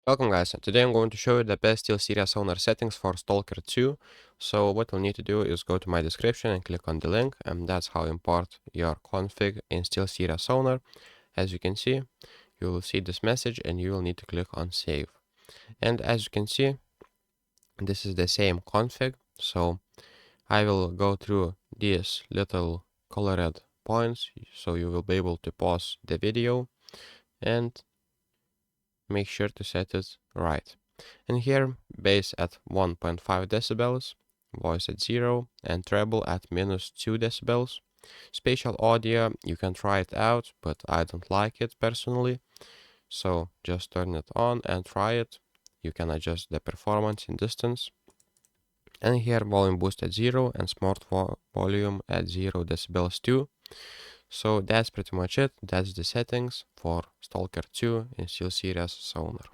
Welcome guys, today I'm going to show you the best SteelSeries Sonar settings for Stalker 2. So what you'll need to do is go to my description and click on the link, and that's how you import your config in SteelSeries Sonar. As you can see, you will see this message and you will need to click on save. And as you can see, this is the same config, so I will go through these little colored points so you will be able to pause the video and make sure to set it right. And here, bass at 1.5 decibels, voice at 0, and treble at -2 decibels. Spatial audio, you can try it out, but I don't like it personally. So just turn it on and try it. You can adjust the performance in distance. And here, volume boost at 0 and smart volume at 0 decibels too. So that's pretty much it. That's the settings for Stalker 2 in SteelSeries Sonar.